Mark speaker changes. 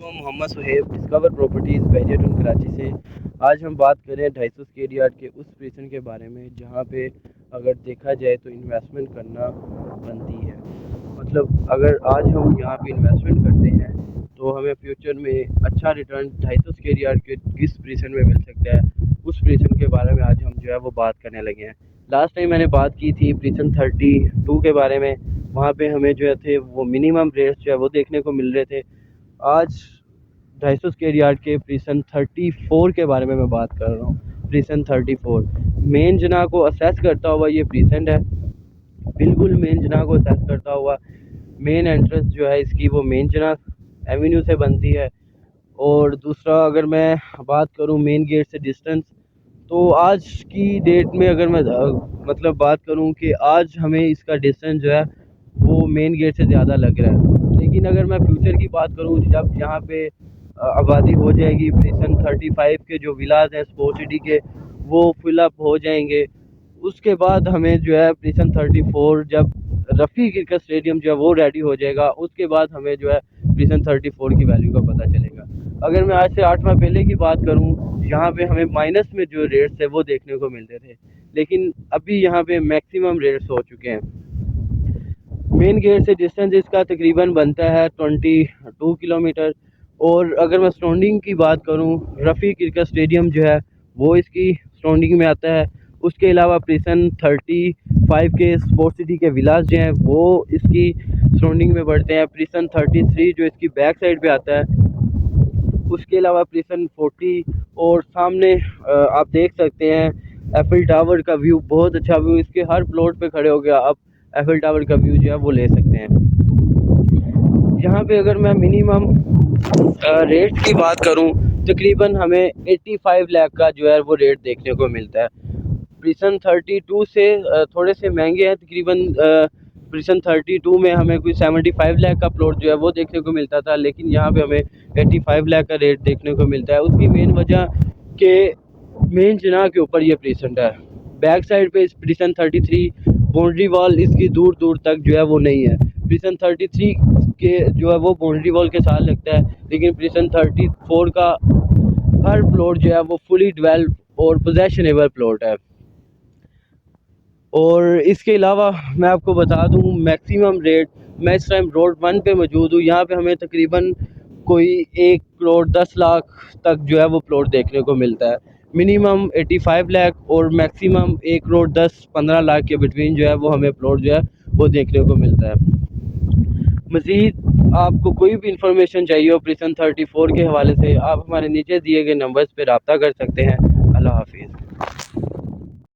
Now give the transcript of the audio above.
Speaker 1: वालेकुम, Mohammad Suhaib discover properties बैरियटन Karachi से। आज हम बात करें 250 स्क्वायर यार्ड के उस प्लेसन के बारे में जहां पे अगर देखा जाए तो इन्वेस्टमेंट करना बनती है। मतलब अगर आज हम यहां पे इन्वेस्टमेंट करते हैं तो हमें फ्यूचर में अच्छा रिटर्न 250 स्क्वायर यार्ड के किस प्लेसन में मिल सकता है, उस प्लेसन के बारे में आज हम जो है वो बात करने लगे हैं। लास्ट टाइम मैंने बात की थी प्लेसन 32 के बारे में। वहाँ पे हमें जो है थे वो मिनिमम रेट्स जो है वो देखने को मिल रहे थे। आज 250 स्क्वायर यार्ड के प्रीसन 34 के बारे में मैं बात कर रहा हूँ। प्रीसन 34 मेन जना को असेस करता हुआ ये प्रीसेंट है, बिल्कुल मेन जना को असेस करता हुआ। मेन एंट्रेंस जो है इसकी वो मेन जना एवेन्यू से बनती है। और दूसरा अगर मैं बात करूँ मेन गेट से डिस्टेंस, तो आज की डेट में अगर मैं मतलब बात करूँ कि आज हमें इसका डिस्टेंस जो है वो मेन गेट से ज़्यादा लग रहा है। लेकिन अगर मैं फ्यूचर की बात करूँ, जब यहाँ पे आबादी हो जाएगी, प्रीसन 35 के जो विलाज हैं स्पोर्ट सिटी के वो फिलअप हो जाएंगे, उसके बाद हमें जो है प्रीसन 34 जब रफ़ी क्रिकेट स्टेडियम जो है वो रेडी हो जाएगा, उसके बाद हमें जो है प्रीसन 34 की वैल्यू का पता चलेगा। अगर मैं आज से 8 माह पहले की बात करूँ, यहाँ पे हमें माइनस में जो रेट्स है वो देखने को मिलते थे, लेकिन अभी यहाँ पे मैक्सिमम रेट्स हो चुके हैं। मेन गेट से डिस्टेंस इसका तकरीबन बनता है 22 किलोमीटर। और अगर मैं सराउंडिंग की बात करूं, रफ़ी क्रिकेट स्टेडियम जो है वो इसकी सराउंडिंग में आता है। उसके अलावा प्रीसन 35 के स्पोर्ट सिटी के विलास जो हैं वो इसकी सराउंडिंग में बढ़ते हैं। प्रीसन 33 जो इसकी बैक साइड पे आता है। उसके अलावा प्रीसन 40 और सामने आप देख सकते हैं एफिल टावर का व्यू, बहुत अच्छा व्यू। इसके हर प्लॉट पे खड़े हो गया आप एफिल टावर का व्यू जो है वो ले सकते हैं। यहाँ पे अगर मैं मिनिमम रेट की बात करूँ, तकरीबन हमें 85 लाख का जो है वो रेट देखने को मिलता है। प्रीसन 32 से थोड़े से महंगे हैं, तकरीबन प्रीसन 32 में हमें कोई 75 लाख का प्लॉट जो है वो देखने को मिलता था, लेकिन यहाँ पे हमें 85 लाख का रेट देखने को मिलता है। उसकी मेन वजह के मेन जना के ऊपर ये प्रीसेंट है। बैक साइड पे इस प्रीसन 33 बाउंड्री वॉल इसकी दूर दूर तक जो है वो नहीं है। प्रीसन 33 के जो है वो बाउंड्री वॉल के साथ लगता है, लेकिन प्रीसन 34 का हर प्लॉट जो है वो फुली डेवलप और पोजेशनेबल प्लॉट है। और इसके अलावा मैं आपको बता दूं मैक्सिमम रेट, मैं इस टाइम रोड 1 पे मौजूद हूँ। यहाँ पे हमें तकरीबन कोई 1 करोड़ 10 लाख तक जो है वो प्लॉट देखने को मिलता है। मिनिमम 85 लाख और मैक्सिमम 1 करोड़ 10-15 लाख के बिटवीन जो है वो हमें प्लॉट जो है वो देखने को मिलता है। मज़ीद आपको कोई भी इंफॉर्मेशन चाहिए हो प्रीसन 34 के हवाले से, आप हमारे नीचे दिए गए नंबर्स पर रब्ता कर सकते हैं। अल्लाह हाफिज़।